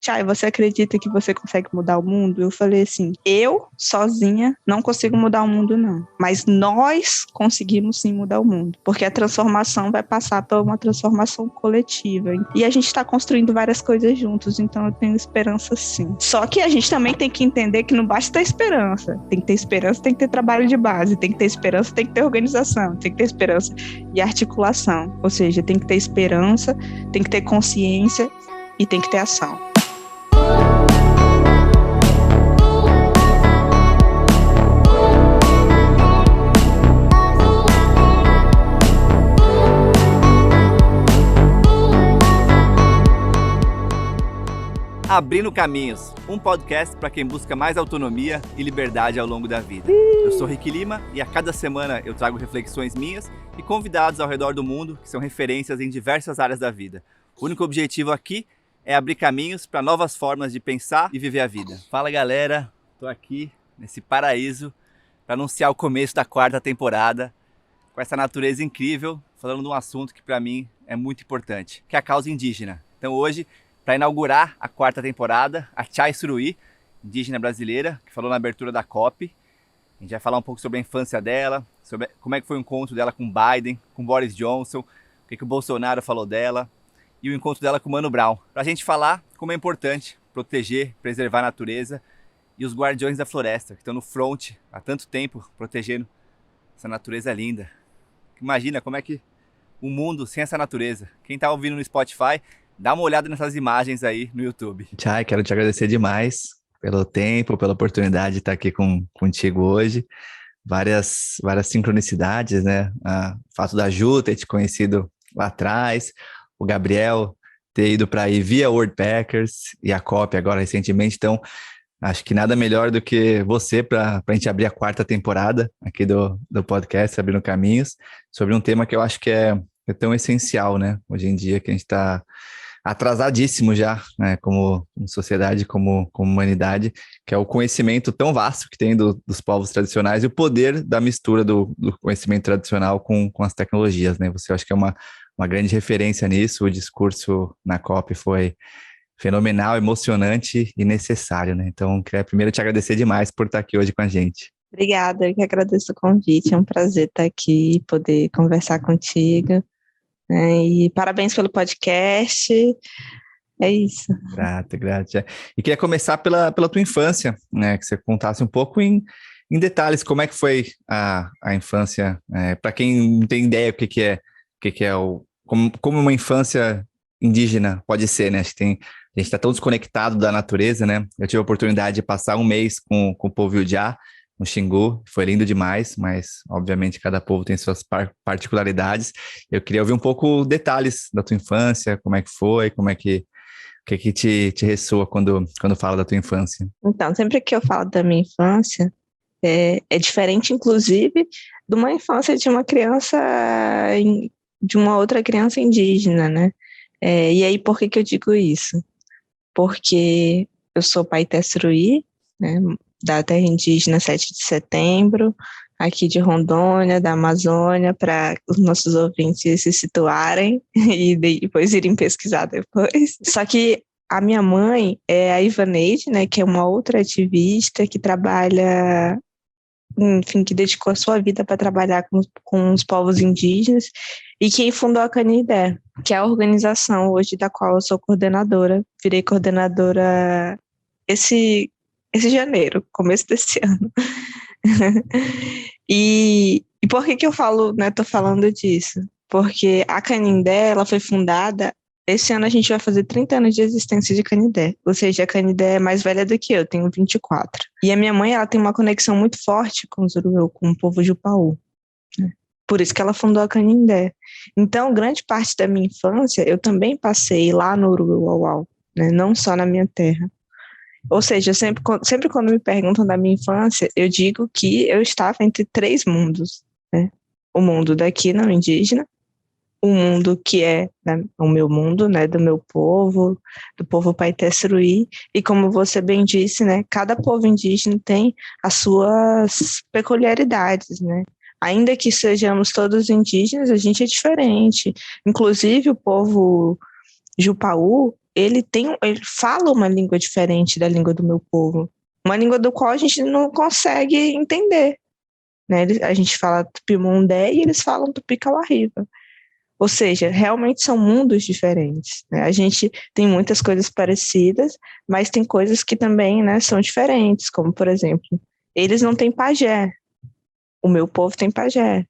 Chay, você acredita que você consegue mudar o mundo? Eu falei assim, eu, sozinha, não consigo mudar o mundo, não. Mas nós conseguimos sim mudar o mundo. Porque a transformação vai passar por uma transformação coletiva. E a gente está construindo várias coisas juntos, então eu tenho esperança sim. Só que a gente também tem que entender que não basta ter esperança. Tem que ter esperança, tem que ter trabalho de base. Tem que ter esperança, tem que ter organização. Tem que ter esperança e articulação. Ou seja, tem que ter esperança, tem que ter consciência e tem que ter ação. Abrindo Caminhos, um podcast para quem busca mais autonomia e liberdade ao longo da vida. Eu sou Rick Lima e a cada semana eu trago reflexões minhas e convidados ao redor do mundo que são referências em diversas áreas da vida. O único objetivo aqui é abrir caminhos para novas formas de pensar e viver a vida. Fala galera, estou aqui nesse paraíso para anunciar o começo da 4ª temporada com essa natureza incrível, falando de um assunto que para mim é muito importante, que é a causa indígena. Então hoje, para inaugurar a 4ª temporada, a Chay Suruí, indígena brasileira, que falou na abertura da COP. A gente vai falar um pouco sobre a infância dela, sobre como é que foi o encontro dela com Biden, com Boris Johnson, o que o Bolsonaro falou dela e o encontro dela com Mano Brown. Para a gente falar como é importante proteger, preservar a natureza e os guardiões da floresta, que estão no front há tanto tempo protegendo essa natureza linda. Imagina como é que o mundo sem essa natureza. Quem está ouvindo no Spotify, dá uma olhada nessas imagens aí no YouTube. Chay, quero te agradecer demais pelo tempo, pela oportunidade de estar aqui contigo hoje. Várias sincronicidades, né? O fato da Ju ter te conhecido lá atrás, o Gabriel ter ido para aí via World Packers e a COP agora recentemente. Então, acho que nada melhor do que você para a gente abrir a 4ª temporada aqui do podcast, Abrindo Caminhos, sobre um tema que eu acho que é tão essencial, né? Hoje em dia que a gente está atrasadíssimo já, né, como sociedade, como humanidade, que é o conhecimento tão vasto que tem dos povos tradicionais e o poder da mistura do conhecimento tradicional com as tecnologias, né? Você acha que é uma grande referência nisso. O discurso na COP foi fenomenal, emocionante e necessário, né? Então, queria primeiro te agradecer demais por estar aqui hoje com a gente. Obrigada, eu que agradeço o convite, é um prazer estar aqui e poder conversar contigo. E parabéns pelo podcast, é isso. Grato. E queria começar pela tua infância, né? Que você contasse um pouco em detalhes como é que foi a infância, para quem não tem ideia o que é como uma infância indígena pode ser, né? A gente está tão desconectado da natureza, né? Eu tive a oportunidade de passar um mês com o povo Ujá, no Xingu, foi lindo demais, mas obviamente cada povo tem suas particularidades. Eu queria ouvir um pouco detalhes da tua infância, como é que foi, o que te ressoa quando fala da tua infância. Então, sempre que eu falo da minha infância, é diferente, inclusive, de uma infância de uma criança, de uma outra criança indígena, né? E aí, por que eu digo isso? Porque eu sou Paité Suruí, né? Da terra indígena 7 de setembro, aqui de Rondônia, da Amazônia, para os nossos ouvintes se situarem e depois irem pesquisar depois. Só que a minha mãe é a Ivaneide, né, que é uma outra ativista que trabalha, enfim, que dedicou a sua vida para trabalhar com os povos indígenas e quem fundou a Canindé, que é a organização hoje da qual eu sou coordenadora. Virei coordenadora esse janeiro, começo desse ano. E por que eu falo, né, tô falando disso? Porque a Canindé, ela foi fundada, esse ano a gente vai fazer 30 anos de existência de Canindé, ou seja, a Canindé é mais velha do que eu, tenho 24. E a minha mãe, ela tem uma conexão muito forte com os Urubeu, com o povo Jupaú, né? Por isso que ela fundou a Canindé. Então, grande parte da minha infância, eu também passei lá no Uruauau, né, não só na minha terra. Ou seja, sempre quando me perguntam da minha infância, eu digo que eu estava entre 3 mundos, né? O mundo daqui, não indígena, o mundo que é, né, o meu mundo, né, do meu povo, do povo Paité Suruí, e como você bem disse, né, cada povo indígena tem as suas peculiaridades, né? Ainda que sejamos todos indígenas, a gente é diferente. Inclusive, o povo Jupaú, ele fala uma língua diferente da língua do meu povo. Uma língua do qual a gente não consegue entender, né? A gente fala Tupi-Mundé e eles falam Tupi-Kaurriba. Ou seja, realmente são mundos diferentes, né? A gente tem muitas coisas parecidas, mas tem coisas que também, né, são diferentes, como, por exemplo, eles não têm pajé, o meu povo tem pajé.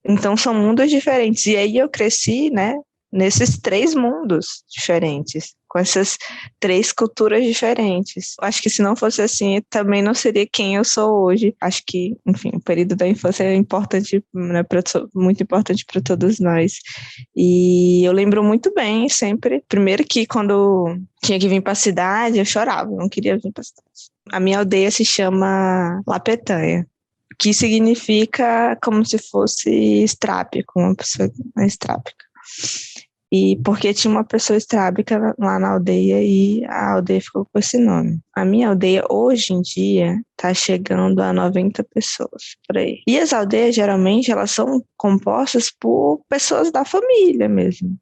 Então, são mundos diferentes. E aí eu cresci, né, nesses 3 mundos diferentes, com essas 3 culturas diferentes. Acho que se não fosse assim, eu também não seria quem eu sou hoje. Acho que, enfim, o período da infância é importante, né, muito importante para todos nós. E eu lembro muito bem, sempre. Primeiro que quando tinha que vir para a cidade, eu chorava, eu não queria vir para a cidade. A minha aldeia se chama Lapetanha, que significa como se fosse estrábico, uma pessoa estrábica. E porque tinha uma pessoa estrábica lá na aldeia e a aldeia ficou com esse nome. A minha aldeia, hoje em dia, está chegando a 90 pessoas, por aí. E as aldeias, geralmente, elas são compostas por pessoas da família mesmo.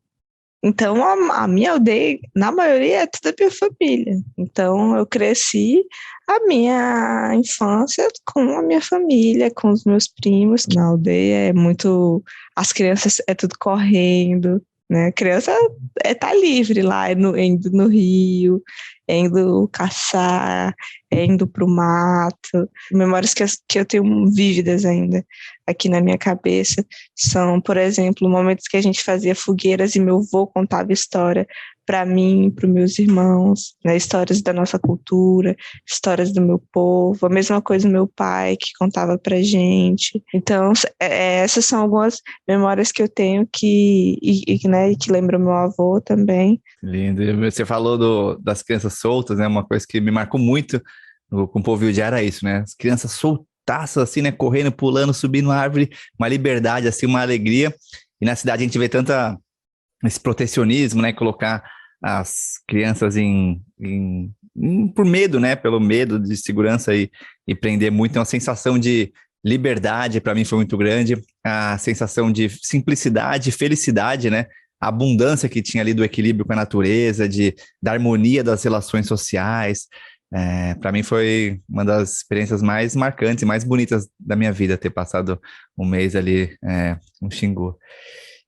Então, a minha aldeia, na maioria, é toda a minha família. Então, eu cresci a minha infância com a minha família, com os meus primos. Na aldeia é muito... As crianças é tudo correndo, né? A criança tá livre lá, indo no rio, indo caçar, indo pro mato. Memórias que eu tenho vívidas ainda aqui na minha cabeça são, por exemplo, momentos que a gente fazia fogueiras e meu avô contava história para mim, para os meus irmãos, né? Histórias da nossa cultura, histórias do meu povo, a mesma coisa do meu pai que contava pra gente. Então, essas são algumas memórias que eu tenho né, que lembram meu avô também. Lindo. Você falou das crianças soltas, né? Uma coisa que me marcou muito com o povo de era isso, né? As crianças soltaças, assim, né? Correndo, pulando, subindo a árvore, uma liberdade, assim, uma alegria. E na cidade a gente vê esse protecionismo, né? Colocar as crianças por medo, né? Pelo medo de segurança e prender muito. Então, a sensação de liberdade, para mim, foi muito grande. A sensação de simplicidade, felicidade, né? A abundância que tinha ali do equilíbrio com a natureza, da harmonia das relações sociais. Para mim foi uma das experiências mais marcantes e mais bonitas da minha vida, ter passado um mês ali no Xingu.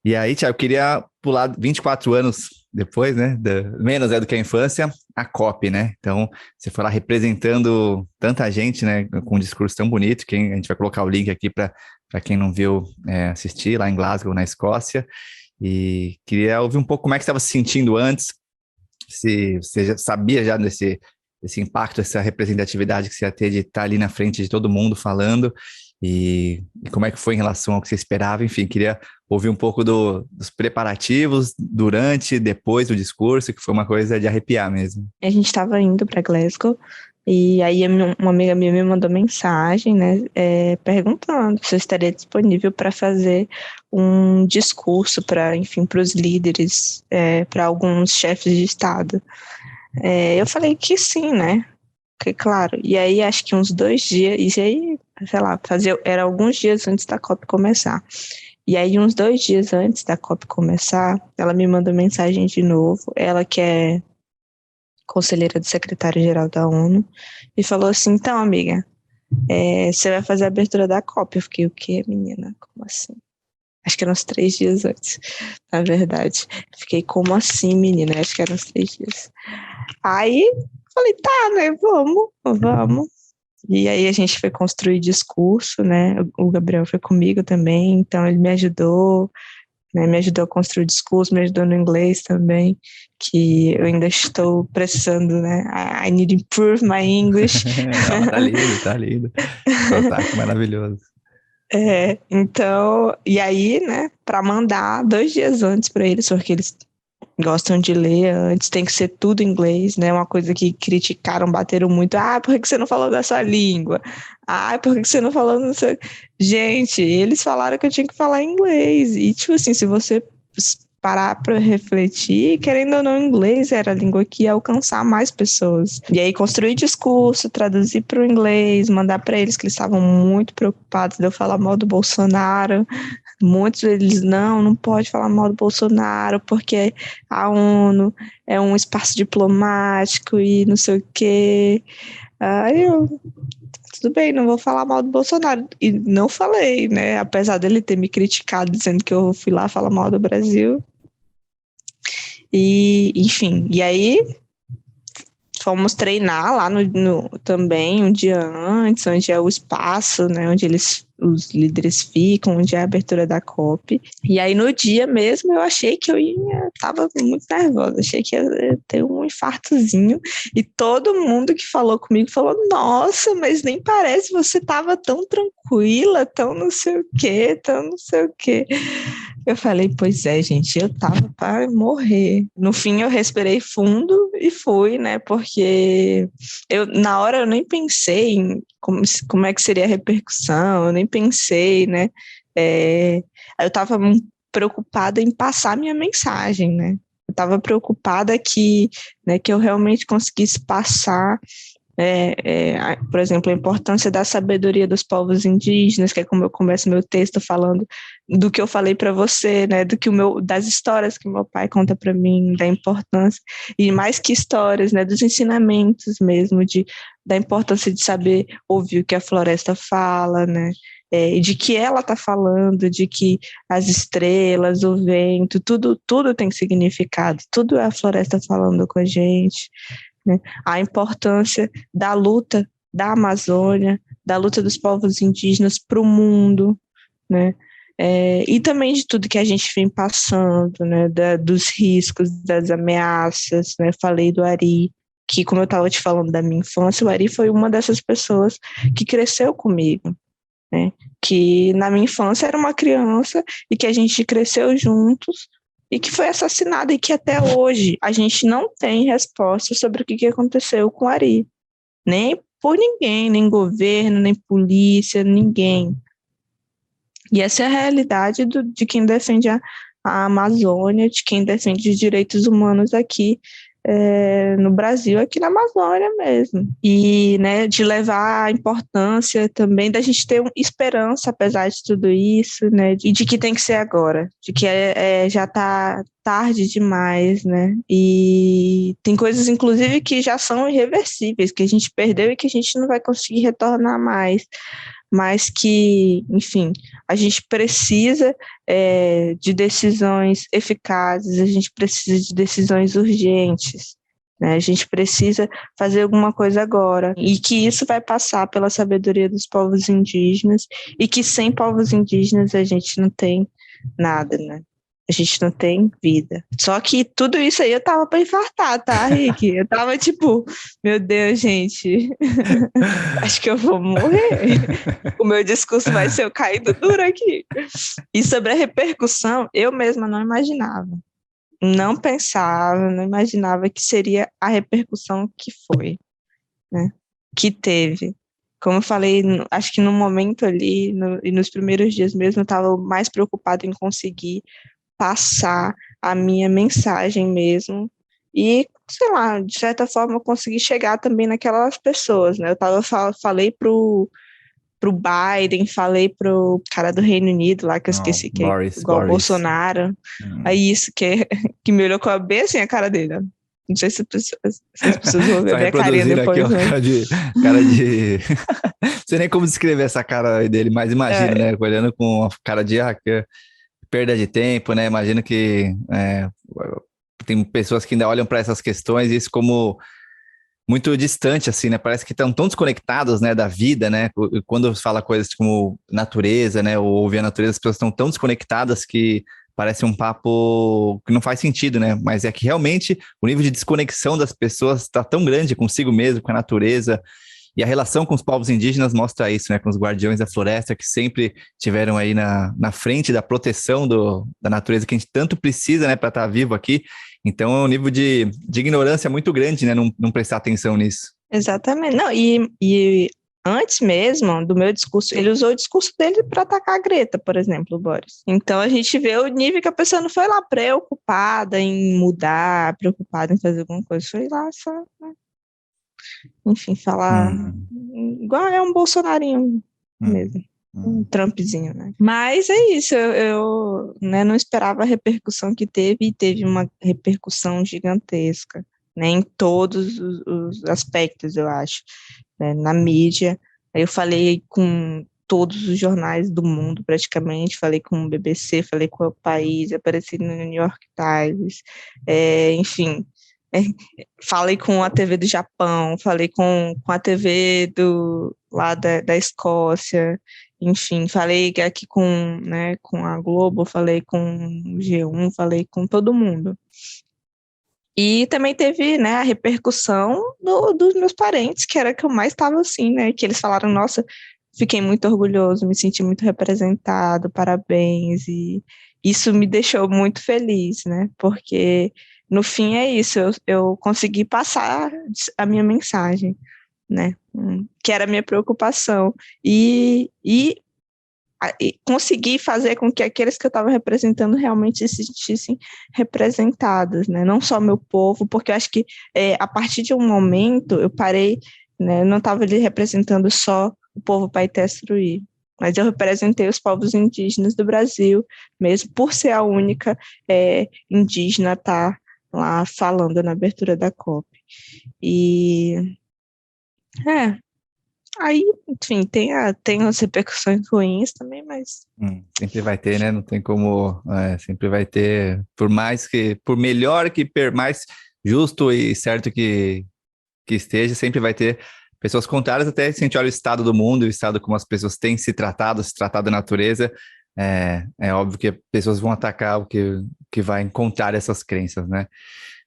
E aí, Thiago, eu queria pular 24 anos depois, né, menos do que a infância, a COP, né? Então, você foi lá representando tanta gente, né, com um discurso tão bonito, a gente vai colocar o link aqui para quem não viu assistir, lá em Glasgow, na Escócia. E queria ouvir um pouco como é que você estava se sentindo antes, se você já sabia já desse impacto, essa representatividade que você ia ter de estar ali na frente de todo mundo falando, e como é que foi em relação ao que você esperava. Enfim, queria ouvir um pouco dos preparativos durante e depois do discurso, que foi uma coisa de arrepiar mesmo. A gente estava indo para Glasgow, e aí uma amiga minha me mandou mensagem, né, perguntando se eu estaria disponível para fazer um discurso para os líderes, para alguns chefes de Estado. Eu falei que sim, né? Que claro. E aí acho que uns 2 dias, e aí, sei lá, era alguns dias antes da COP começar. E aí uns 2 dias antes da COP começar, ela me mandou mensagem de novo, ela que é conselheira do secretário-geral da ONU, e falou assim: então, amiga, você vai fazer a abertura da COP. Eu fiquei, o quê, menina? Como assim? Acho que eram uns 3 dias antes, na verdade. Fiquei, como assim, menina? Acho que eram uns 3 dias. Aí, falei, tá, né, vamos. E aí a gente foi construir discurso, né, o Gabriel foi comigo também, então ele me ajudou, né, me ajudou a construir o discurso, me ajudou no inglês também, que eu ainda estou precisando, né, I need to improve my English. Tá lindo. Sotaque maravilhoso. Então, e aí, né, para mandar 2 dias antes para eles, porque eles gostam de ler antes, tem que ser tudo em inglês, né? Uma coisa que criticaram, bateram muito. Por que você não falou da sua língua? Por que você não falou no seu... Gente, eles falaram que eu tinha que falar inglês. E, tipo assim, se você parar para refletir, querendo ou não, o inglês era a língua que ia alcançar mais pessoas. E aí construir discurso, traduzir para o inglês, mandar para eles que eles estavam muito preocupados de eu falar mal do Bolsonaro. Muitos deles, não pode falar mal do Bolsonaro, porque a ONU é um espaço diplomático e não sei o quê. Aí eu, tudo bem, não vou falar mal do Bolsonaro. E não falei, né? Apesar dele ter me criticado, dizendo que eu fui lá falar mal do Brasil. E, enfim, e aí fomos treinar lá também um dia antes, onde é o espaço, né, onde os líderes ficam, onde é a abertura da COP. E aí no dia mesmo eu achei que tava muito nervosa, achei que ia ter um infartozinho, e todo mundo que falou comigo falou, nossa, mas nem parece, você tava tão tranquila, tão não sei o quê, tão não sei o quê. Eu falei, pois é, gente, eu tava para morrer. No fim, eu respirei fundo e fui, né? Porque na hora eu nem pensei em como é que seria a repercussão, eu nem pensei, né? Eu tava preocupada em passar minha mensagem, né? Eu tava preocupada que eu realmente conseguisse passar, por exemplo, a importância da sabedoria dos povos indígenas, que é como eu começo meu texto falando do que eu falei para você, né, das histórias que meu pai conta para mim, da importância, e mais que histórias, né, dos ensinamentos mesmo, da importância de saber ouvir o que a floresta fala, né, e de que ela está falando, de que as estrelas, o vento, tudo tem significado, tudo é a floresta falando com a gente, né? A importância da luta da Amazônia, da luta dos povos indígenas para o mundo, né? E também de tudo que a gente vem passando, né? Dos riscos, das ameaças, né? Falei do Ari, que, como eu estava te falando da minha infância, o Ari foi uma dessas pessoas que cresceu comigo, né? Que na minha infância era uma criança e que a gente cresceu juntos, e que foi assassinada, e que até hoje a gente não tem resposta sobre o que aconteceu com o Ari. Nem por ninguém, nem governo, nem polícia, ninguém. E essa é a realidade de quem defende a Amazônia, de quem defende os direitos humanos aqui no Brasil, aqui na Amazônia mesmo. E, né, de levar a importância também da gente ter esperança, apesar de tudo isso, né, e de que tem que ser agora, de que já está tarde demais, né, e tem coisas, inclusive, que já são irreversíveis, que a gente perdeu e que a gente não vai conseguir retornar mais, mas que, enfim, a gente precisa de decisões eficazes, a gente precisa de decisões urgentes, né? A gente precisa fazer alguma coisa agora, e que isso vai passar pela sabedoria dos povos indígenas, e que sem povos indígenas a gente não tem nada, né? A gente não tem vida. Só que tudo isso aí eu tava pra infartar, tá, Rick? Eu tava tipo, meu Deus, gente, acho que eu vou morrer. O meu discurso vai ser eu caindo duro aqui. E sobre a repercussão, eu mesma não imaginava. Não pensava, não imaginava que seria a repercussão que foi, né? Que teve. Como eu falei, acho que no momento ali, e nos primeiros dias mesmo, eu estava mais preocupada em conseguir passar a minha mensagem mesmo, e, sei lá, de certa forma eu consegui chegar também naquelas pessoas, né? Falei pro Biden, falei pro cara do Reino Unido lá, que eu esqueci, que é igual o Bolsonaro, aí isso que me olhou com a bem assim a cara dele, ó. Não sei se as pessoas vão ver a minha carinha depois. Aqui, né? cara de... Não sei nem como descrever essa cara dele, mas imagina, né? Olhando com a cara de perda de tempo, né? Imagino que tem pessoas que ainda olham para essas questões e isso como muito distante, assim, né? Parece que estão tão desconectados, né, da vida, né? Quando fala coisas como natureza, né, ou ouvir a natureza, as pessoas estão tão desconectadas que parece um papo que não faz sentido, né? Mas é que realmente o nível de desconexão das pessoas está tão grande consigo mesmo, com a natureza. E a relação com os povos indígenas mostra isso, né? Com os guardiões da floresta, que sempre tiveram aí na frente da proteção da natureza que a gente tanto precisa, né? Para estar vivo aqui. Então é um nível de ignorância muito grande, né? Não prestar atenção nisso. Exatamente. Não, e Antes mesmo do meu discurso, ele usou o discurso dele para atacar a Greta, por exemplo, o Boris. Então a gente vê o nível que a pessoa não foi lá preocupada em mudar, preocupada em fazer alguma coisa, foi lá só, né? Enfim, falar igual é um bolsonarinho mesmo. Um Trumpzinho, né? Mas é isso, eu né, não esperava a repercussão que teve, e teve uma repercussão gigantesca, né, em todos os aspectos, eu acho, né, na mídia. Eu falei com todos os jornais do mundo, praticamente, falei com o BBC, falei com o País, apareci no New York Times, enfim, falei com a TV do Japão, falei com a TV lá da Escócia, enfim, falei aqui né, com a Globo, falei com o G1, falei com todo mundo. E também teve, né, a repercussão dos meus parentes, que era que eu mais estava assim, né, que eles falaram, nossa, fiquei muito orgulhoso, me senti muito representado, parabéns, e isso me deixou muito feliz, né, porque no fim é isso, eu consegui passar a minha mensagem, né, que era a minha preocupação, e conseguir fazer com que aqueles que eu estava representando realmente se sentissem representados, né? Não só meu povo, porque eu acho que a partir de um momento eu parei, né? Eu não estava ali representando só o povo Paiteçuruí, mas eu representei os povos indígenas do Brasil, mesmo por ser a única indígena a estar lá falando na abertura da COP. E aí, enfim, tem as repercussões ruins também, mas... Sempre vai ter, né? Não tem como... sempre vai ter, por melhor mais justo e certo que esteja, sempre vai ter pessoas contrárias, até se a gente olha o estado do mundo, o estado como as pessoas têm se tratado da natureza, é óbvio que pessoas vão atacar o que vai contrário essas crenças, né?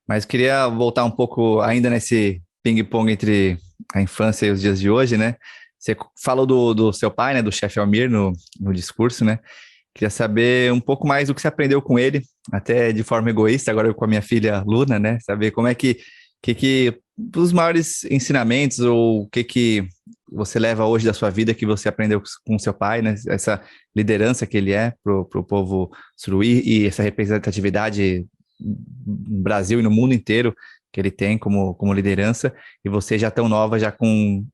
Mas queria voltar um pouco ainda nesse ping-pong entre a infância e os dias de hoje, né? Você falou do seu pai, né? Do chefe Almir no discurso, né? Queria saber um pouco mais do que você aprendeu com ele, até de forma egoísta, agora com a minha filha Luna, né? Saber como é que os maiores ensinamentos ou o que você leva hoje da sua vida que você aprendeu com seu pai, né? Essa liderança que ele é pro povo suruí e essa representatividade no Brasil e no mundo inteiro que ele tem como liderança, e você já tão nova, já com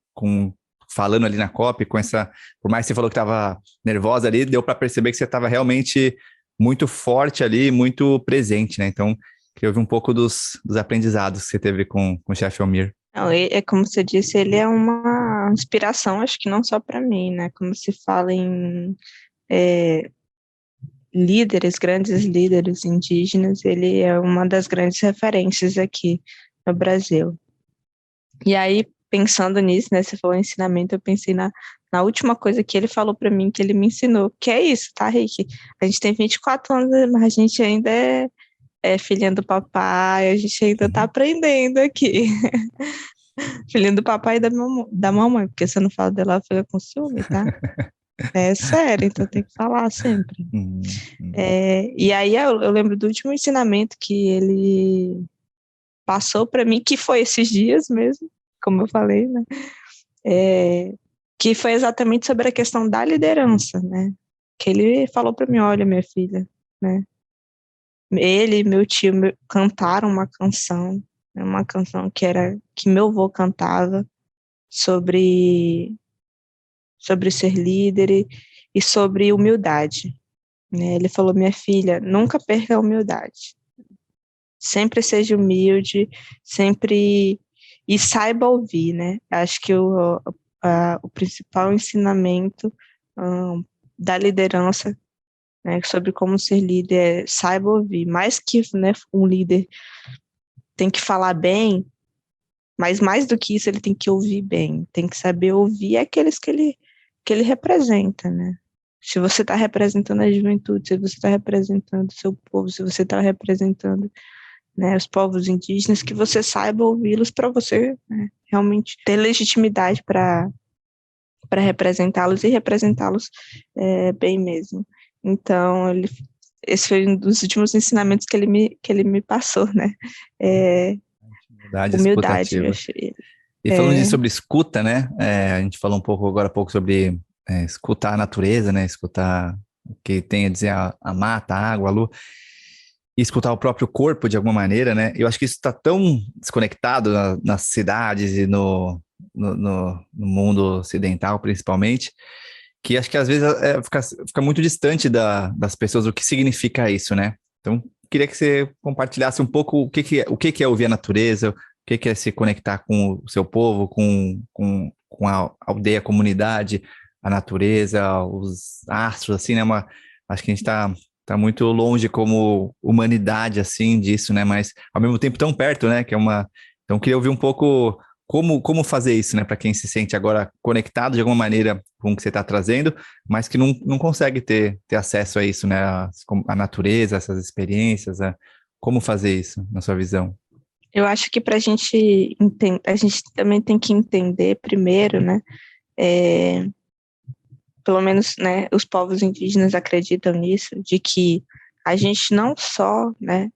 falando ali na COP, com essa, por mais que você falou que estava nervosa ali, deu para perceber que você estava realmente muito forte ali, muito presente, né? Então, queria ouvir um pouco dos aprendizados que você teve com o chefe Almir. Não, como você disse, ele é uma inspiração, acho que não só para mim, né? Quando se fala em grandes líderes indígenas, ele é uma das grandes referências aqui no Brasil. E aí, pensando nisso, né, você falou ensinamento, eu pensei na última coisa que ele falou para mim, que ele me ensinou, que é isso, tá, Rick? A gente tem 24 anos, mas a gente ainda é filhinha do papai, a gente ainda tá aprendendo aqui. Filhinho do papai e da mamãe, porque se eu não falo dela, ela fica com ciúme, tá? É sério, então tem que falar sempre. E aí eu lembro do último ensinamento que ele passou para mim, que foi esses dias mesmo, como eu falei, né? Que foi exatamente sobre a questão da liderança, né? Que ele falou para mim, olha, minha filha, né? Ele e meu tio cantaram uma canção que meu avô cantava sobre ser líder e sobre humildade, né? Ele falou, minha filha, nunca perca a humildade. Sempre seja humilde, sempre... E saiba ouvir, né? Acho que o principal ensinamento da liderança, né, sobre como ser líder, saiba ouvir. Mais que, né, um líder tem que falar bem, mas mais do que isso, ele tem que ouvir bem, tem que saber ouvir aqueles que ele representa, né? Se você está representando a juventude, se você está representando o seu povo, se você está representando, né, os povos indígenas, que você saiba ouvi-los para você, né, realmente ter legitimidade para representá-los e representá-los bem mesmo. Então, esse foi um dos últimos ensinamentos que ele me passou, né? Humildade, meu filho. E falando sobre escuta, né? A gente falou agora há pouco sobre escutar a natureza, né? Escutar o que tem a dizer a mata, a água, a lua, e escutar o próprio corpo de alguma maneira, né? Eu acho que isso está tão desconectado nas cidades e no mundo ocidental, principalmente, que acho que às vezes fica muito distante das pessoas o que significa isso, né? Então, queria que você compartilhasse um pouco o que é ouvir a natureza, o que é se conectar com o seu povo, com a aldeia, a comunidade, a natureza, os astros, assim, né? Acho que a gente tá muito longe como humanidade, assim, disso, né? Mas, ao mesmo tempo, tão perto, né? Então, queria ouvir um pouco como fazer isso, né? Para quem se sente agora conectado de alguma maneira com o que você está trazendo, mas que não consegue ter acesso a isso, né? A natureza, essas experiências, como fazer isso, na sua visão? Eu acho que para a gente entender, a gente também tem que entender primeiro, né? Pelo menos, né, os povos indígenas acreditam nisso, de que a gente não só, né,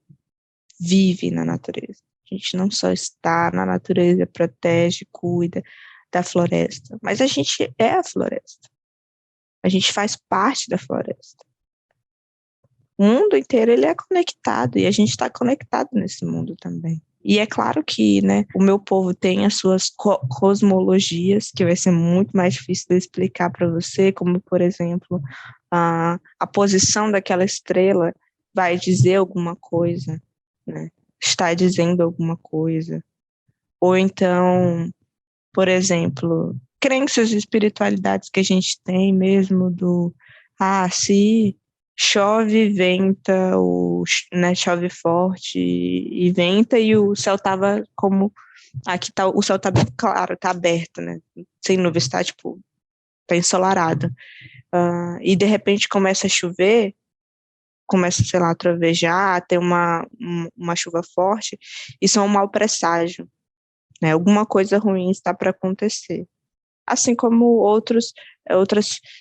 vive na natureza, a gente não só está na natureza, protege, cuida da floresta, mas a gente é a floresta, a gente faz parte da floresta. O mundo inteiro ele é conectado e a gente está conectado nesse mundo também. E é claro que, né, o meu povo tem as suas cosmologias, que vai ser muito mais difícil de explicar para você, como, por exemplo, a posição daquela estrela vai dizer alguma coisa, né? Está dizendo alguma coisa. Ou então, por exemplo, crenças e espiritualidades que a gente tem mesmo se chove, venta, né, chove forte e venta, e o céu tava como, aqui tá, o céu tá bem claro, tá aberto, né, sem nuvens, tá, tipo, tá ensolarado. E de repente começa a chover, começa, sei lá, a trovejar, ter uma chuva forte, isso é um mau presságio, né, alguma coisa ruim está para acontecer. Assim como outras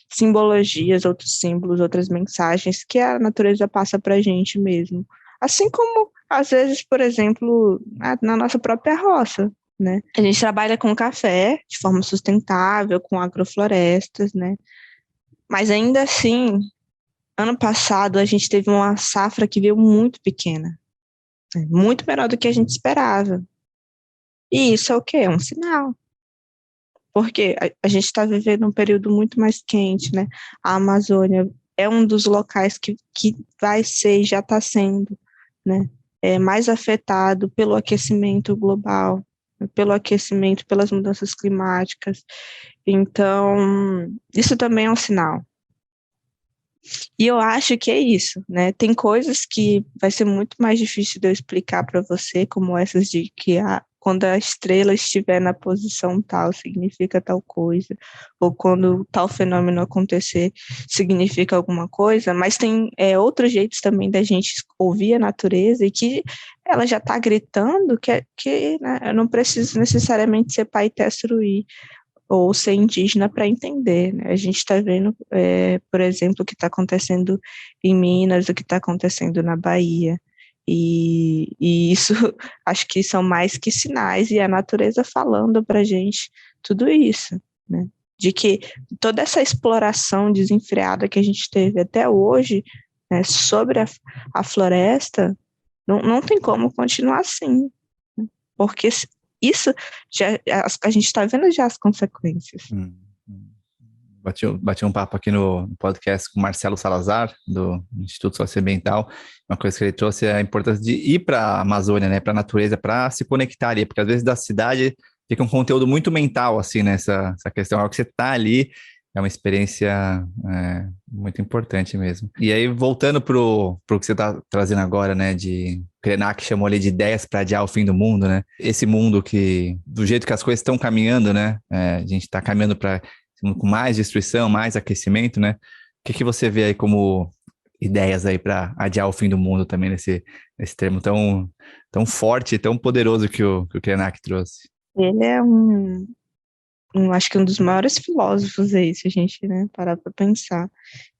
simbologias, outros símbolos, outras mensagens que a natureza passa para a gente mesmo. Assim como, às vezes, por exemplo, na nossa própria roça, né? A gente trabalha com café de forma sustentável, com agroflorestas, né? Mas ainda assim, ano passado a gente teve uma safra que veio muito pequena, né? Muito menor do que a gente esperava. E isso é o quê? É um sinal. Porque a gente está vivendo um período muito mais quente, né? A Amazônia é um dos locais que vai ser e já está sendo, né? Mais afetado pelo aquecimento global, pelo aquecimento, pelas mudanças climáticas. Então, isso também é um sinal. E eu acho que é isso, né? Tem coisas que vai ser muito mais difícil de eu explicar para você, como essas de que quando a estrela estiver na posição tal, significa tal coisa, ou quando tal fenômeno acontecer, significa alguma coisa, mas tem outros jeitos também da gente ouvir a natureza e que ela já está gritando que né, eu não preciso necessariamente ser Paité Suruí ou ser indígena para entender, né? A gente está vendo, por exemplo, o que está acontecendo em Minas, o que está acontecendo na Bahia, e isso acho que são mais que sinais, e a natureza falando para a gente tudo isso, né? De que toda essa exploração desenfreada que a gente teve até hoje, né, sobre a floresta, não tem como continuar assim, né? Porque isso a gente está vendo já as consequências. Bati um papo aqui no podcast com o Marcelo Salazar, do Instituto Socioambiental. Uma coisa que ele trouxe é a importância de ir para a Amazônia, né, para a natureza, para se conectar ali, porque às vezes da cidade fica um conteúdo muito mental, assim, nessa questão. Ao que você está ali, é uma experiência muito importante mesmo. E aí, voltando pro que você está trazendo agora, né, de Krenak chamou ali de ideias para adiar o fim do mundo, né? Esse mundo que, do jeito que as coisas estão caminhando, né, a gente está caminhando para com mais destruição, mais aquecimento, né? O que você vê aí como ideias aí para adiar o fim do mundo também nesse termo tão forte, tão poderoso que o Krenak trouxe? Ele é acho que um dos maiores filósofos aí, se a gente, né, parar para pensar.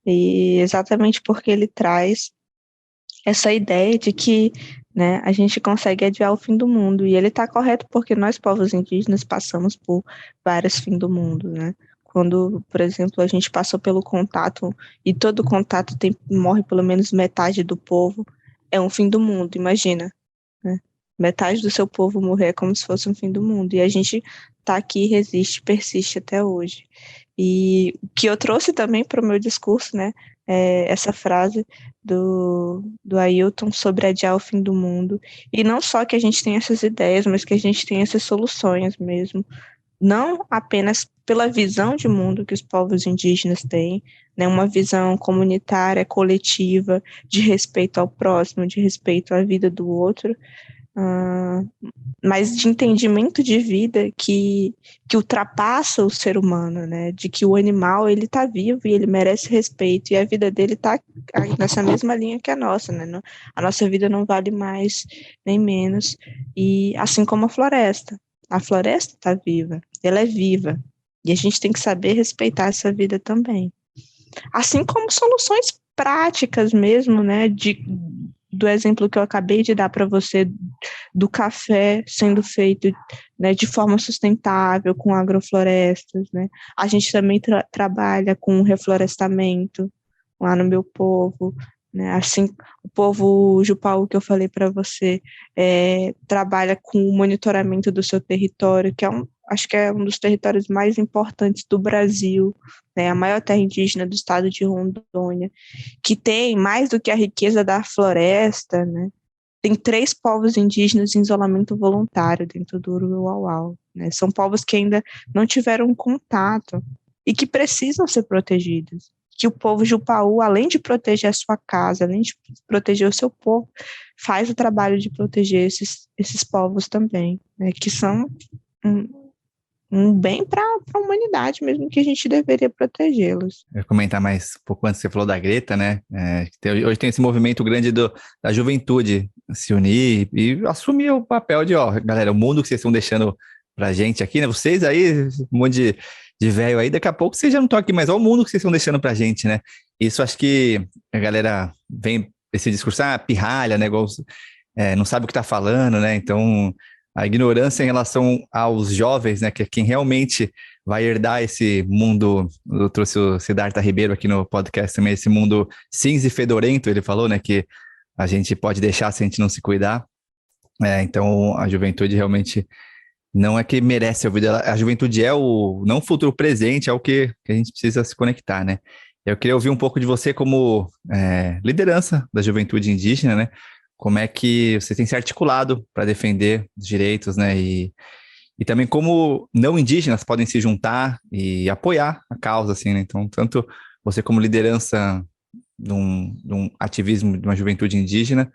E exatamente porque ele traz essa ideia de que né, a gente consegue adiar o fim do mundo. E ele está correto porque nós, povos indígenas, passamos por vários fins do mundo, né? Quando, por exemplo, a gente passou pelo contato, e todo contato morre pelo menos metade do povo, é um fim do mundo, imagina, né? Metade do seu povo morrer é como se fosse um fim do mundo. E a gente está aqui, resiste, persiste até hoje. E o que eu trouxe também para o meu discurso, né, é essa frase do Ailton sobre adiar o fim do mundo. E não só que a gente tem essas ideias, mas que a gente tem essas soluções mesmo. Não apenas pela visão de mundo que os povos indígenas têm, né, uma visão comunitária, coletiva, de respeito ao próximo, de respeito à vida do outro, mas de entendimento de vida que ultrapassa o ser humano, né? De que o animal ele está vivo e ele merece respeito e a vida dele está nessa mesma linha que a nossa, né? A nossa vida não vale mais nem menos, e assim como a floresta está viva, ela é viva e a gente tem que saber respeitar essa vida também, assim como soluções práticas mesmo, né? Do exemplo que eu acabei de dar para você do café sendo feito, né, de forma sustentável, com agroflorestas, né? A gente também trabalha com reflorestamento lá no meu povo, né? Assim, o povo Jupaú que eu falei para você trabalha com o monitoramento do seu território, que acho que é um dos territórios mais importantes do Brasil, né? A maior terra indígena do estado de Rondônia, que tem mais do que a riqueza da floresta, né? Tem 3 povos indígenas em isolamento voluntário dentro do Uruauau, né? São povos que ainda não tiveram contato e que precisam ser protegidos. Que o povo Jupaú, além de proteger a sua casa, além de proteger o seu povo, faz o trabalho de proteger esses povos também, né? Que são um bem para a humanidade mesmo, que a gente deveria protegê-los. Eu ia comentar mais um pouco antes, você falou da Greta, né? Hoje tem esse movimento grande da juventude se unir e assumir o papel de, ó, galera, o mundo que vocês estão deixando pra gente aqui, né? Vocês aí, um monte de velho aí, daqui a pouco vocês já não estão aqui, mas olha o mundo que vocês estão deixando pra gente, né? Isso acho que a galera vem esse discurso, pirralha, né? Igual, não sabe o que tá falando, né? Então, a ignorância em relação aos jovens, né? Que é quem realmente vai herdar esse mundo. Eu trouxe o Siddhartha Ribeiro aqui no podcast também, esse mundo cinza e fedorento, ele falou, né? Que a gente pode deixar se a gente não se cuidar. Então, a juventude realmente não é que merece a vida. A juventude é não o futuro presente, é o que a gente precisa se conectar, né? Eu queria ouvir um pouco de você como liderança da juventude indígena, né? Como é que você tem se articulado para defender os direitos, né? E também como não indígenas podem se juntar e apoiar a causa, assim, né? Então, tanto você como liderança de um ativismo de uma juventude indígena,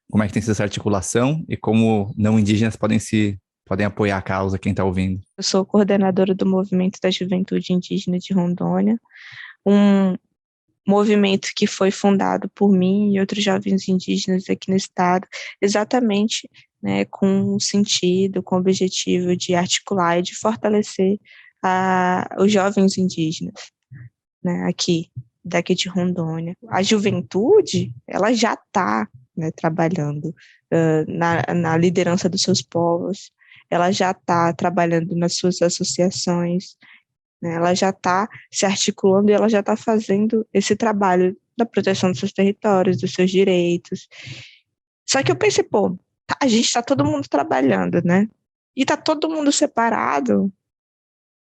como é que tem sido essa articulação e como não indígenas podem apoiar a causa, quem está ouvindo? Eu sou coordenadora do Movimento da Juventude Indígena de Rondônia, um movimento que foi fundado por mim e outros jovens indígenas aqui no estado, exatamente, né, com o sentido, com o objetivo de articular e de fortalecer os jovens indígenas, né, daqui de Rondônia. A juventude, ela já está, né, trabalhando na liderança dos seus povos, ela já está trabalhando nas suas associações, ela já está se articulando e ela já está fazendo esse trabalho da proteção dos seus territórios, dos seus direitos. Só que eu pensei, a gente está todo mundo trabalhando, né? E está todo mundo separado,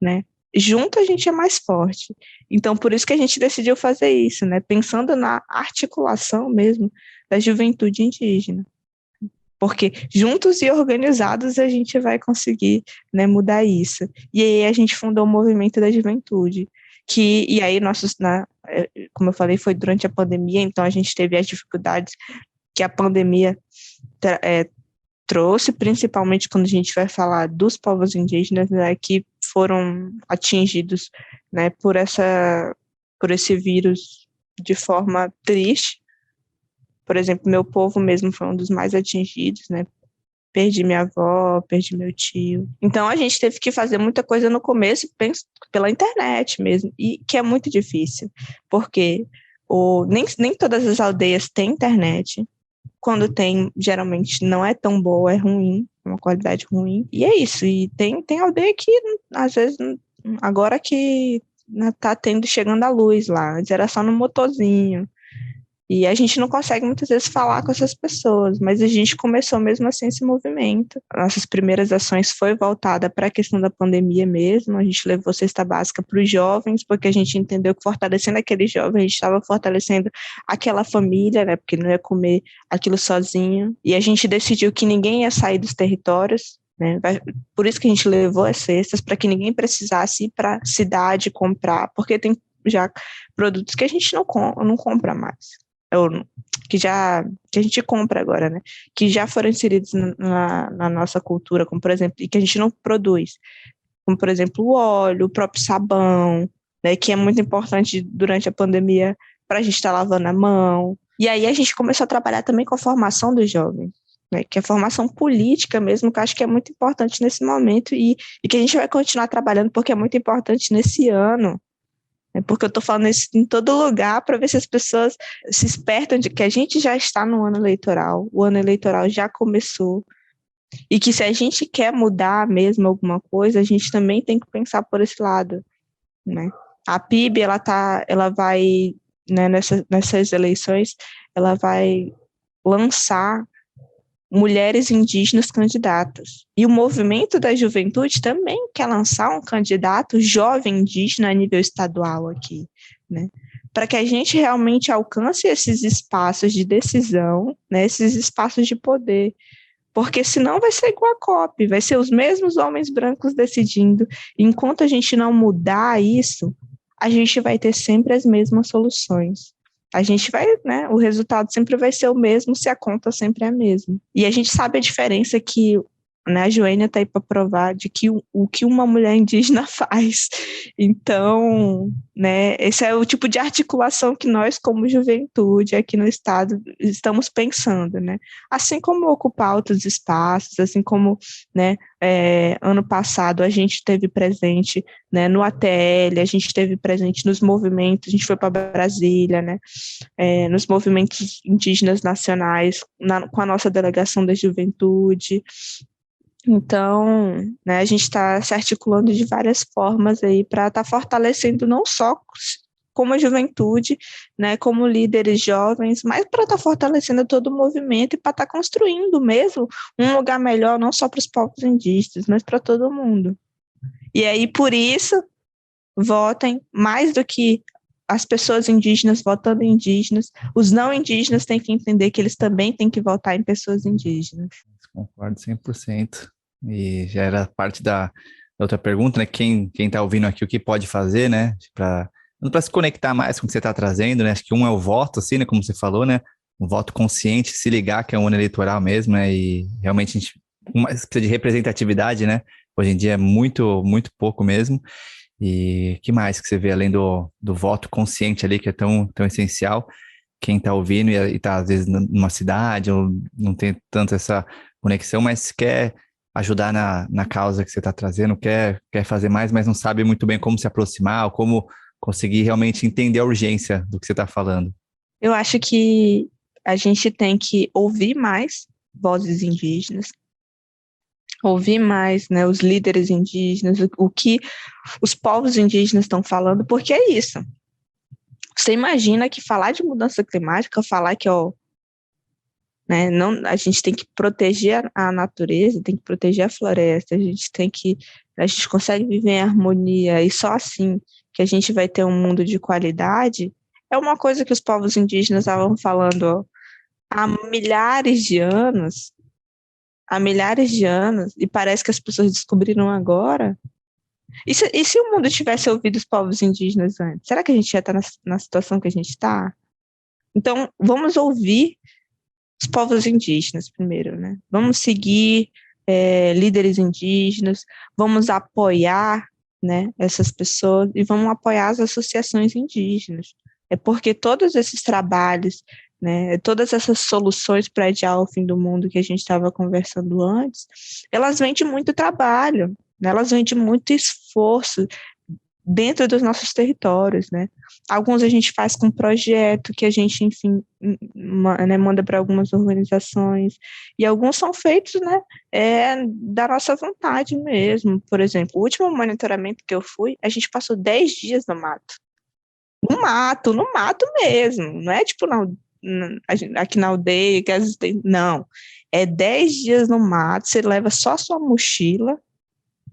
né? Junto a gente é mais forte. Então, por isso que a gente decidiu fazer isso, né? Pensando na articulação mesmo da juventude indígena. Porque juntos e organizados a gente vai conseguir, né, mudar isso. E aí a gente fundou o Movimento da Juventude, e aí como eu falei, foi durante a pandemia, então a gente teve as dificuldades que a pandemia trouxe, principalmente quando a gente vai falar dos povos indígenas, né, que foram atingidos, né, por esse vírus de forma triste. Por exemplo, meu povo mesmo foi um dos mais atingidos, né? Perdi minha avó, perdi meu tio. Então, a gente teve que fazer muita coisa no começo, pela internet mesmo, e que é muito difícil, porque nem todas as aldeias têm internet, quando tem, geralmente não é tão boa, é ruim, é uma qualidade ruim. E é isso. E tem aldeia que, às vezes, agora que tá chegando a luz lá, antes era só no motorzinho. E a gente não consegue muitas vezes falar com essas pessoas, mas a gente começou mesmo assim esse movimento. Nossas primeiras ações foi voltada para a questão da pandemia mesmo, a gente levou cesta básica para os jovens, porque a gente entendeu que fortalecendo aquele jovem, a gente estava fortalecendo aquela família, né, porque não ia comer aquilo sozinho, e a gente decidiu que ninguém ia sair dos territórios, né? Por isso que a gente levou as cestas, para que ninguém precisasse ir para a cidade comprar, porque tem já produtos que a gente não compra mais. Que a gente compra agora, né? Que já foram inseridos na nossa cultura, como por exemplo, e que a gente não produz, como por exemplo o óleo, o próprio sabão, né? Que é muito importante durante a pandemia para a gente estar lavando a mão. E aí a gente começou a trabalhar também com a formação dos jovens, né? Que é a formação política mesmo, que eu acho que é muito importante nesse momento e que a gente vai continuar trabalhando porque é muito importante nesse ano. Porque eu estou falando isso em todo lugar para ver se as pessoas se espertam de que a gente já está no ano eleitoral, o ano eleitoral já começou, e que se a gente quer mudar mesmo alguma coisa, a gente também tem que pensar por esse lado, né? A PIB, ela vai, né, nessas eleições, ela vai lançar mulheres indígenas candidatas. E o movimento da juventude também quer lançar um candidato jovem indígena a nível estadual aqui, né? Para que a gente realmente alcance esses espaços de decisão, né, esses espaços de poder. Porque senão vai ser igual a COP, vai ser os mesmos homens brancos decidindo. Enquanto a gente não mudar isso, a gente vai ter sempre as mesmas soluções. A gente vai, né, o resultado sempre vai ser o mesmo se a conta sempre é a mesma. E a gente sabe a diferença que, né, a Joênia está aí para provar de que o que uma mulher indígena faz. Então, né, esse é o tipo de articulação que nós, como juventude aqui no estado, estamos pensando, né? Assim como ocupar outros espaços, assim como, né, ano passado a gente esteve presente, né, no ATL, a gente esteve presente nos movimentos, a gente foi para Brasília, né, nos movimentos indígenas nacionais, com a nossa delegação da juventude. Então, né, a gente está se articulando de várias formas aí para estar fortalecendo não só como a juventude, né, como líderes jovens, mas para estar fortalecendo todo o movimento e para estar construindo mesmo um lugar melhor, não só para os povos indígenas, mas para todo mundo. E aí, por isso, votem mais do que as pessoas indígenas votando em indígenas, os não indígenas têm que entender que eles também têm que votar em pessoas indígenas. Concordo 100%. E já era parte da outra pergunta, né? Quem tá ouvindo aqui, o que pode fazer, né? Para se conectar mais com o que você está trazendo, né? Acho que é o voto, assim, né? Como você falou, né? Um voto consciente, se ligar que é um ano eleitoral mesmo, né? E realmente a gente precisa de representatividade, né? Hoje em dia é muito, muito pouco mesmo. E que mais que você vê além do voto consciente ali, que é tão essencial? Quem está ouvindo e está, às vezes, numa cidade ou não tem tanto essa conexão, mas quer ajudar na causa que você está trazendo, quer fazer mais, mas não sabe muito bem como se aproximar ou como conseguir realmente entender a urgência do que você está falando. Eu acho que a gente tem que ouvir mais vozes indígenas, ouvir mais, né, os líderes indígenas, o que os povos indígenas estão falando, porque é isso. Você imagina que falar de mudança climática, falar que, né, não, a gente tem que proteger a natureza, tem que proteger a floresta, a gente consegue viver em harmonia e só assim que a gente vai ter um mundo de qualidade, é uma coisa que os povos indígenas estavam falando há milhares de anos, e parece que as pessoas descobriram agora. E se o mundo tivesse ouvido os povos indígenas antes? Será que a gente ia estar na situação que a gente está? Então, vamos ouvir os povos indígenas primeiro, né? Vamos seguir líderes indígenas, vamos apoiar, né, essas pessoas e vamos apoiar as associações indígenas. É porque todos esses trabalhos, né, todas essas soluções para adiar o fim do mundo que a gente estava conversando antes, elas vêm de muito trabalho, né, elas vêm de muito esforço dentro dos nossos territórios, né? Alguns a gente faz com projeto que a gente, enfim, né, manda para algumas organizações, e alguns são feitos, né, da nossa vontade mesmo. Por exemplo, o último monitoramento que eu fui, a gente passou 10 dias no mato. No mato mesmo, não é tipo aqui na aldeia, que às vezes tem, não. É 10 dias no mato, você leva só a sua mochila,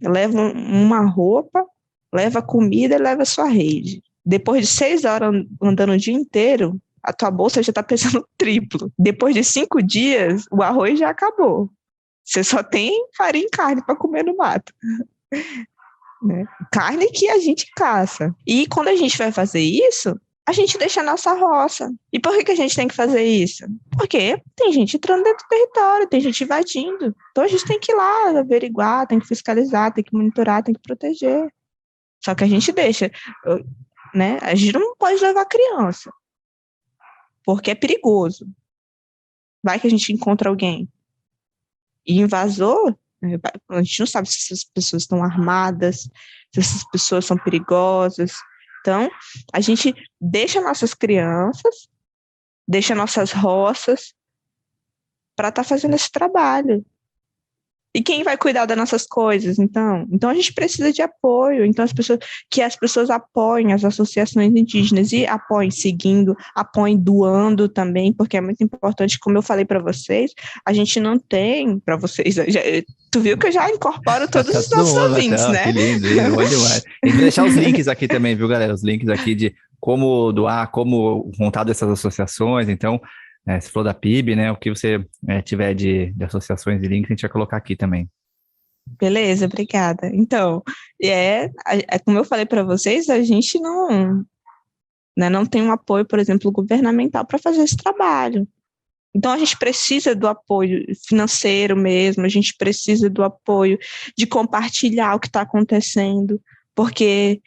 leva uma roupa, leva comida e leva sua rede. Depois de 6 horas andando o dia inteiro, a tua bolsa já está pesando triplo. Depois de 5 dias, o arroz já acabou. Você só tem farinha e carne para comer no mato. Né? Carne que a gente caça. E quando a gente vai fazer isso, a gente deixa a nossa roça. E por que a gente tem que fazer isso? Porque tem gente entrando dentro do território, tem gente invadindo. Então a gente tem que ir lá averiguar, tem que fiscalizar, tem que monitorar, tem que proteger. Só que a gente deixa, né? A gente não pode levar criança, porque é perigoso. Vai que a gente encontra alguém. E invasor, a gente não sabe se essas pessoas estão armadas, se essas pessoas são perigosas. Então, a gente deixa nossas crianças, deixa nossas roças para estar fazendo esse trabalho. E quem vai cuidar das nossas coisas, então? Então a gente precisa de apoio. Então as pessoas apoiem as associações indígenas e apoiem seguindo, apoiem doando também, porque é muito importante, como eu falei para vocês, a gente não tem para vocês. Tu viu que eu já incorporo todos os nossos ouvintes, né? Que lindo, bom demais. A gente vai deixar os links aqui também, viu, galera? Os links aqui de como doar, como montar dessas associações. Então, você falou da PIB, né? O que você tiver de associações e links, a gente vai colocar aqui também. Beleza, obrigada. Então, como eu falei para vocês, a gente não tem um apoio, por exemplo, governamental para fazer esse trabalho. Então, a gente precisa do apoio financeiro mesmo, a gente precisa do apoio de compartilhar o que está acontecendo, porque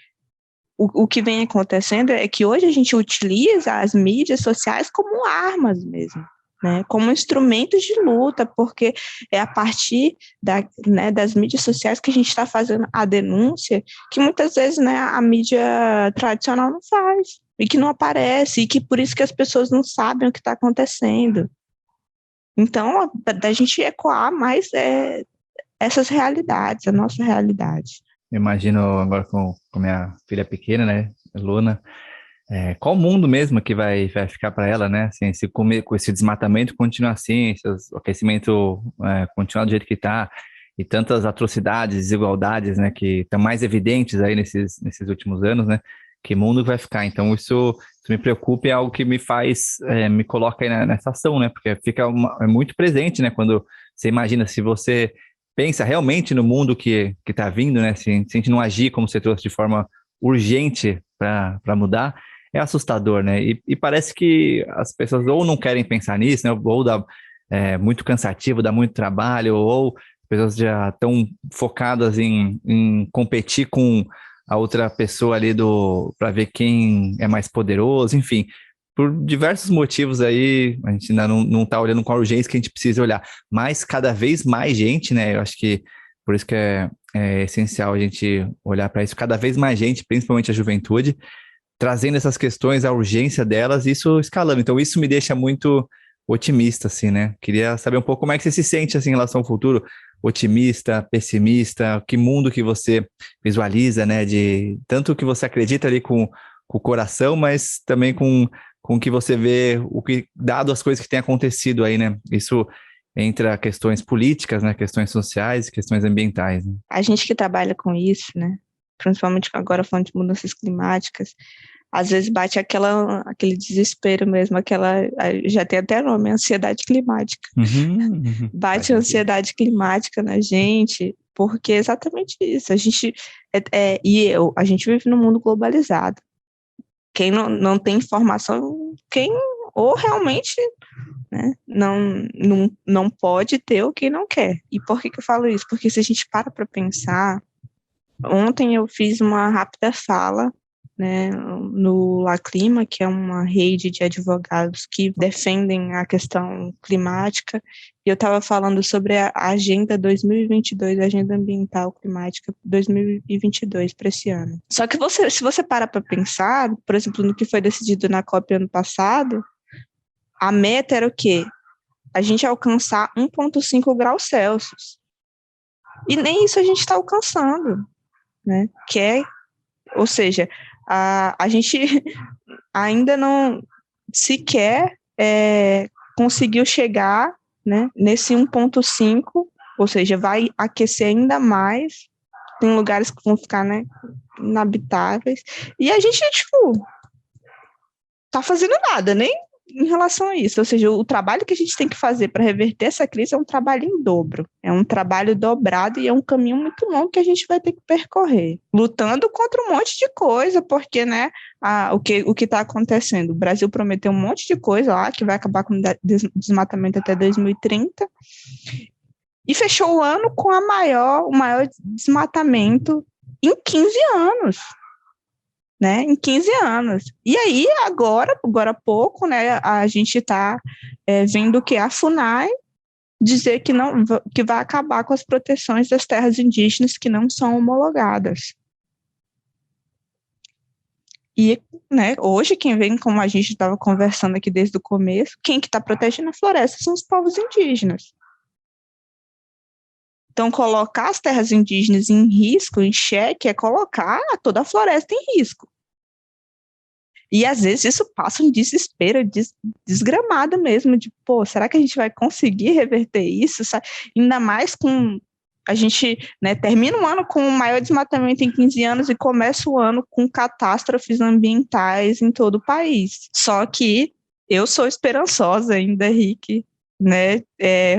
o que vem acontecendo é que hoje a gente utiliza as mídias sociais como armas mesmo, né, como instrumentos de luta, porque é a partir das mídias sociais que a gente está fazendo a denúncia, que muitas vezes, né, a mídia tradicional não faz, e que não aparece, e que por isso que as pessoas não sabem o que está acontecendo. Então, da gente ecoar mais essas realidades, a nossa realidade. Eu imagino agora com minha filha pequena, né, Luna, qual mundo mesmo que vai ficar para ela, né? Assim, com esse desmatamento continuar assim, o aquecimento continuar do jeito que está, e tantas atrocidades, desigualdades, né, que estão mais evidentes aí nesses últimos anos, né? Que mundo vai ficar? Então isso me preocupa, é algo que me faz, me coloca aí nessa ação, né? Porque fica muito presente, né? Quando você imagina, se você pensa realmente no mundo que está vindo, né? Se a gente não agir como você trouxe de forma urgente para mudar, é assustador, né? E parece que as pessoas ou não querem pensar nisso, né? Ou dá muito cansativo, dá muito trabalho, ou as pessoas já estão focadas em competir com a outra pessoa ali para ver quem é mais poderoso, enfim. Por diversos motivos aí, a gente ainda não está olhando com a urgência que a gente precisa olhar. Mas cada vez mais gente, né? Eu acho que por isso que é essencial a gente olhar para isso. Cada vez mais gente, principalmente a juventude, trazendo essas questões, a urgência delas, isso escalando. Então isso me deixa muito otimista, assim, né? Queria saber um pouco como é que você se sente, assim, em relação ao futuro. Otimista, pessimista, que mundo que você visualiza, né? De tanto que você acredita ali com o coração, mas também com o que você vê, dado as coisas que têm acontecido aí, né? Isso entra questões políticas, né? Questões sociais, questões ambientais. Né? A gente que trabalha com isso, né? Principalmente agora falando de mudanças climáticas, às vezes bate aquele desespero mesmo, já tem até nome, ansiedade climática. Bate a ansiedade climática na gente, porque é exatamente isso. A gente a gente vive num mundo globalizado. Quem não tem informação, ou realmente, né, não pode ter o que não quer. E por que eu falo isso? Porque se a gente para pensar, ontem eu fiz uma rápida fala né, no La Clima, que é uma rede de advogados que defendem a questão climática, e eu estava falando sobre a Agenda 2022, a Agenda Ambiental Climática 2022 para esse ano. Só que se você para pensar, por exemplo, no que foi decidido na COP ano passado, a meta era o quê? A gente alcançar 1,5 graus Celsius. E nem isso a gente está alcançando, né? Ou seja, a gente ainda não sequer conseguiu chegar, né, nesse 1,5, ou seja, vai aquecer ainda mais, tem lugares que vão ficar, né, inabitáveis, e a gente, tipo, tá fazendo nada, nem em relação a isso, ou seja, o trabalho que a gente tem que fazer para reverter essa crise é um trabalho em dobro, é um trabalho dobrado e é um caminho muito longo que a gente vai ter que percorrer, lutando contra um monte de coisa, porque, né, o que está acontecendo? O Brasil prometeu um monte de coisa lá, que vai acabar com o desmatamento até 2030, e fechou o ano com o maior desmatamento em 15 anos. Né, em 15 anos. E aí, agora há pouco, né, a gente está vendo que a FUNAI dizer que vai acabar com as proteções das terras indígenas que não são homologadas. E, né, hoje, quem vem, como a gente estava conversando aqui desde o começo, quem que está protegendo a floresta são os povos indígenas. Então, colocar as terras indígenas em risco, em xeque, é colocar toda a floresta em risco. E, às vezes, isso passa um desespero desgramado mesmo, de, pô, será que a gente vai conseguir reverter isso? Ainda mais com... A gente, né, termina o ano com o maior desmatamento em 15 anos e começa o ano com catástrofes ambientais em todo o país. Só que eu sou esperançosa ainda, Rick, né?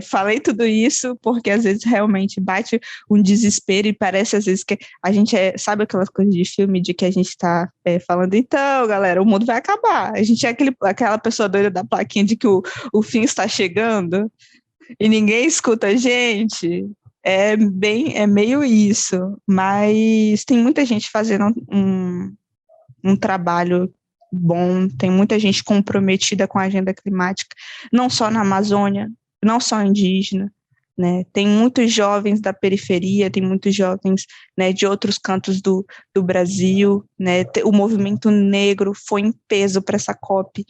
Falei tudo isso porque às vezes realmente bate um desespero e parece às vezes que a gente sabe aquelas coisas de filme de que a gente está falando, então, galera, o mundo vai acabar. A gente é aquela pessoa doida da plaquinha de que o fim está chegando e ninguém escuta a gente. É meio isso, mas tem muita gente fazendo um trabalho bom, tem muita gente comprometida com a agenda climática, não só na Amazônia, não só indígena, né? Tem muitos jovens da periferia, tem muitos jovens, né, de outros cantos do Brasil, né? O movimento negro foi em peso para essa COP,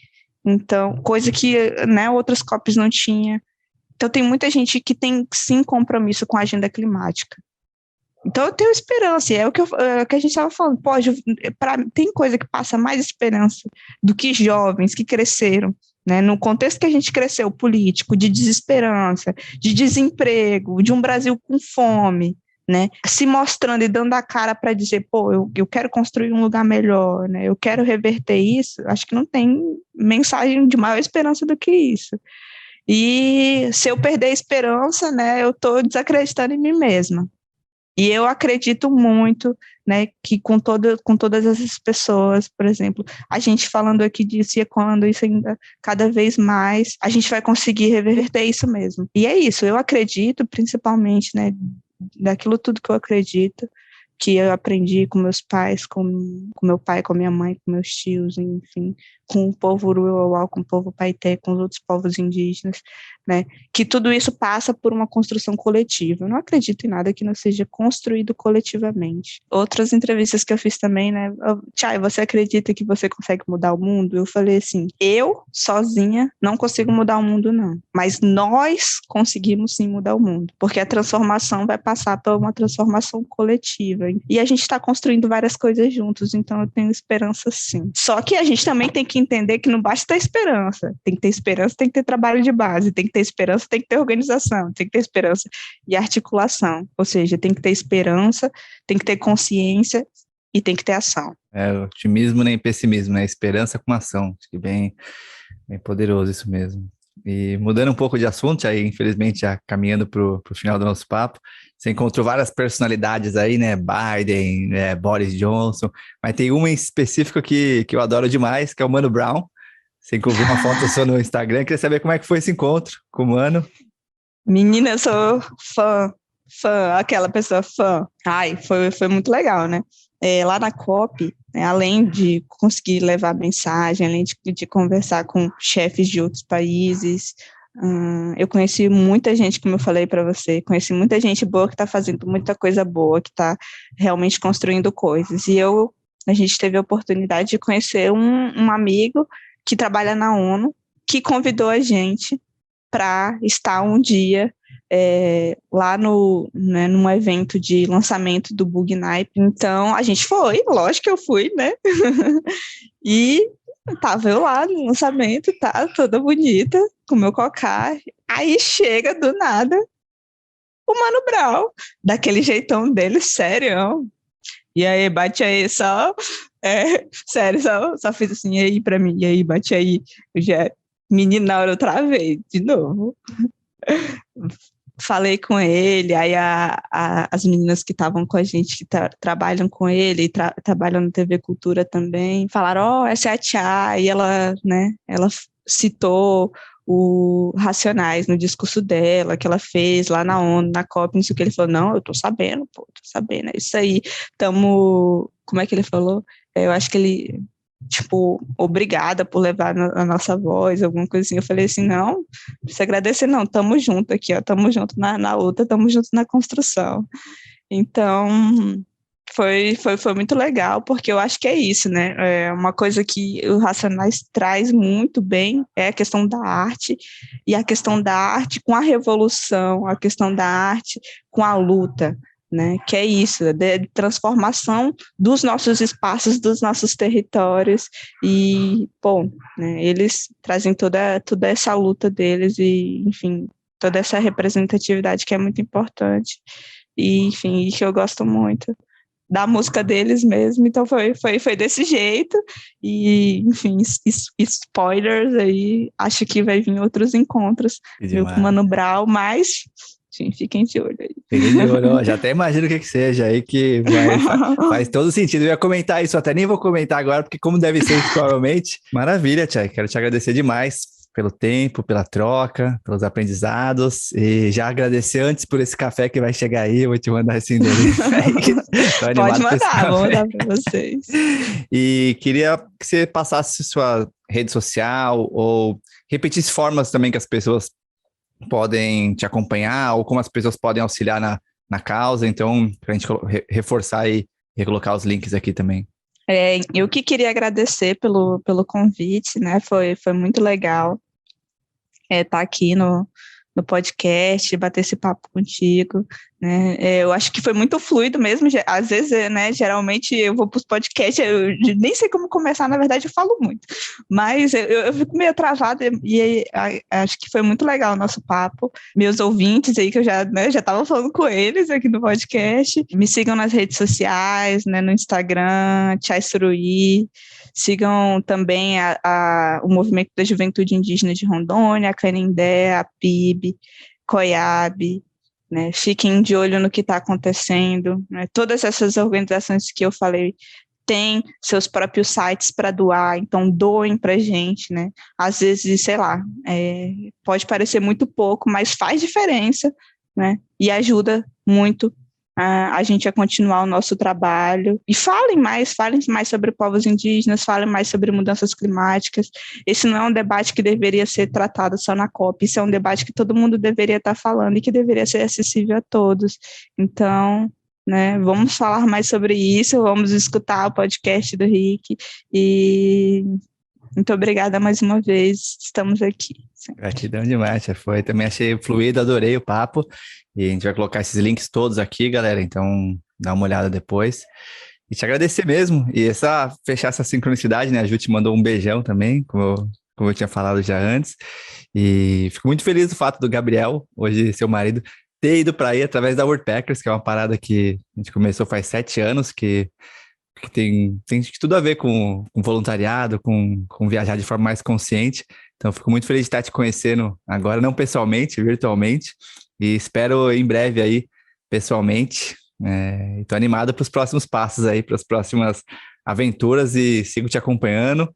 então, coisa que, né, outras COPs não tinha. Então, tem muita gente que tem, sim, compromisso com a agenda climática. Então, eu tenho esperança, é o que a gente estava falando. Pô, tem coisa que passa mais esperança do que jovens que cresceram, né? No contexto que a gente cresceu, político, de desesperança, de desemprego, de um Brasil com fome, né? Se mostrando e dando a cara para dizer, pô, eu quero construir um lugar melhor, né? Eu quero reverter isso. Acho que não tem mensagem de maior esperança do que isso. E se eu perder a esperança, né, eu estou desacreditando em mim mesma. E eu acredito muito, né, que com todas essas pessoas, por exemplo, a gente falando aqui disso e quando isso ainda cada vez mais, a gente vai conseguir reverter isso mesmo. E é isso, eu acredito principalmente, né, daquilo tudo que eu acredito, que eu aprendi com meus pais, com meu pai, com minha mãe, com meus tios, enfim, com o povo Uruauau, com o povo Paité, com os outros povos indígenas, né, que tudo isso passa por uma construção coletiva. Eu não acredito em nada que não seja construído coletivamente. Outras entrevistas que eu fiz também, né, Chay, você acredita que você consegue mudar o mundo? Eu falei assim, eu, sozinha, não consigo mudar o mundo, não, mas nós conseguimos sim mudar o mundo, porque a transformação vai passar por uma transformação coletiva, e a gente está construindo várias coisas juntos, então eu tenho esperança sim. Só que a gente também tem que entender que não basta ter esperança, tem que ter esperança, tem que ter trabalho de base, tem que ter esperança, tem que ter organização, tem que ter esperança e articulação, ou seja, tem que ter esperança, tem que ter consciência e tem que ter ação. Otimismo nem pessimismo, né? Esperança com ação, acho que bem poderoso isso mesmo. E mudando um pouco de assunto, aí infelizmente já caminhando para o final do nosso papo, você encontrou várias personalidades aí, né? Biden, Boris Johnson, mas tem uma em específico que eu adoro demais, que é o Mano Brown. Você encontrou uma foto sua no Instagram, queria saber como é que foi esse encontro com o Mano. Menina, eu sou fã, aquela pessoa fã. Ai, foi muito legal, né? lá na COP, né, além de conseguir levar mensagem, além de conversar com chefes de outros países, eu conheci muita gente, como eu falei para você, conheci muita gente boa que está fazendo muita coisa boa, que está realmente construindo coisas. E a gente teve a oportunidade de conhecer um amigo que trabalha na ONU, que convidou a gente para estar um dia lá num evento de lançamento do Bugnipe. Então, a gente foi, lógico que eu fui, né? E tava eu lá no lançamento, tá, toda bonita, com meu cocar. Aí chega do nada o Mano Brown, daquele jeitão dele, sério. E aí, bate aí, sério, só fiz assim, e aí pra mim, e aí, bate aí. Eu já, menina, outra vez, de novo. Falei com ele, aí as meninas que estavam com a gente, que trabalham com ele, trabalham no TV Cultura também, falaram, essa é a Tia, e ela, né, ela citou o Racionais no discurso dela, que ela fez lá na ONU, na COP, não sei o que, ele falou, não, eu tô sabendo, é isso aí, como é que ele falou? Eu acho que ele, tipo, obrigada por levar a nossa voz, alguma coisa assim. Eu falei assim, não precisa agradecer não, tamo junto aqui, ó, tamo junto na luta, tamo junto na construção. Então, foi muito legal, porque eu acho que é isso, né, uma coisa que o Racionais traz muito bem é a questão da arte, e a questão da arte com a revolução, a questão da arte com a luta, né, que é isso, de transformação dos nossos espaços, dos nossos territórios, e, bom, né, eles trazem toda essa luta deles e, enfim, toda essa representatividade que é muito importante, e, enfim, que eu gosto muito da música deles mesmo, então foi desse jeito, e, enfim, spoilers aí, acho que vai vir outros encontros, viu, com o Mano Brown, mas... Sim, fiquem de olho aí. Fiquem de olho, ó, já até imagino o que seja aí, que faz todo sentido. Eu ia comentar isso, até nem vou comentar agora, porque como deve ser isso, provavelmente. Maravilha, Tchai, quero te agradecer demais pelo tempo, pela troca, pelos aprendizados, e já agradecer antes por esse café que vai chegar aí, eu vou te mandar esse endereço aí. Pode mandar, vou mandar para vocês. E queria que você passasse sua rede social, ou repetisse formas também que as pessoas podem te acompanhar, ou como as pessoas podem auxiliar na causa, então, para a gente reforçar e colocar os links aqui também. Eu que queria agradecer pelo convite, né, foi muito legal estar aqui no podcast, bater esse papo contigo, né, eu acho que foi muito fluido mesmo, às vezes, né, geralmente eu vou para os podcasts, eu nem sei como começar, na verdade eu falo muito, mas eu fico meio travada e acho que foi muito legal o nosso papo, meus ouvintes aí que eu já estava falando com eles aqui no podcast, me sigam nas redes sociais, né, no Instagram, Tchai Suruí, sigam também o Movimento da Juventude Indígena de Rondônia, a Canindé, a PIB, COIAB, né? Fiquem de olho no que está acontecendo, né? Todas essas organizações que eu falei têm seus próprios sites para doar, então doem para a gente, né? Às vezes, sei lá, pode parecer muito pouco, mas faz diferença, né? E ajuda muito a gente a continuar o nosso trabalho, e falem mais sobre povos indígenas, falem mais sobre mudanças climáticas. Esse não é um debate que deveria ser tratado só na COP, isso é um debate que todo mundo deveria estar falando e que deveria ser acessível a todos. Então, né, vamos falar mais sobre isso, vamos escutar o podcast do Rick, e muito obrigada mais uma vez, estamos aqui. Gratidão demais, foi. Também achei fluido, adorei o papo. E a gente vai colocar esses links todos aqui, galera. Então, dá uma olhada depois. E te agradecer mesmo. E fechar essa sincronicidade, né? A Ju te mandou um beijão também, como eu tinha falado já antes. E fico muito feliz do fato do Gabriel, hoje seu marido, ter ido para aí através da Worldpackers, que é uma parada que a gente começou faz 7 anos, que tem tudo a ver com voluntariado, com viajar de forma mais consciente. Então, fico muito feliz de estar te conhecendo agora, não pessoalmente, virtualmente, e espero em breve aí, pessoalmente. Estou animado para os próximos passos aí, para as próximas aventuras, e sigo te acompanhando.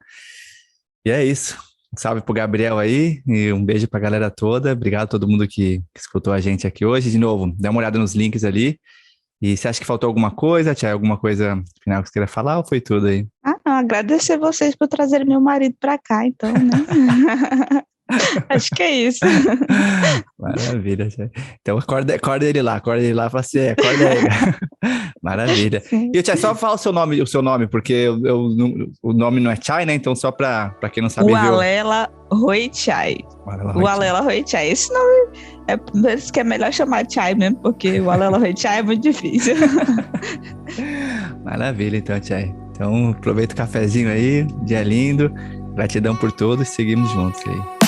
E é isso. Um salve pro Gabriel aí, e um beijo para a galera toda. Obrigado a todo mundo que escutou a gente aqui hoje. De novo, dá uma olhada nos links ali. E você acha que faltou alguma coisa, Tia? Alguma coisa final que você queira falar ou foi tudo aí? Ah, não, agradecer vocês por trazerem meu marido pra cá, então, né? Acho que é isso. Maravilha, Tia. Então acorda ele lá e fala assim, acorda aí. Maravilha. Sim. E Tia, só fala o seu nome, porque o nome não é Chai, né? Então só pra quem não sabe... Walela Roichai. Walela Roichai. Esse nome é por isso que é melhor chamar Chai mesmo, porque o Walela Roichai é muito difícil. Maravilha, então, Tia. Então aproveita o cafezinho aí, dia lindo. Gratidão por tudo e seguimos juntos aí.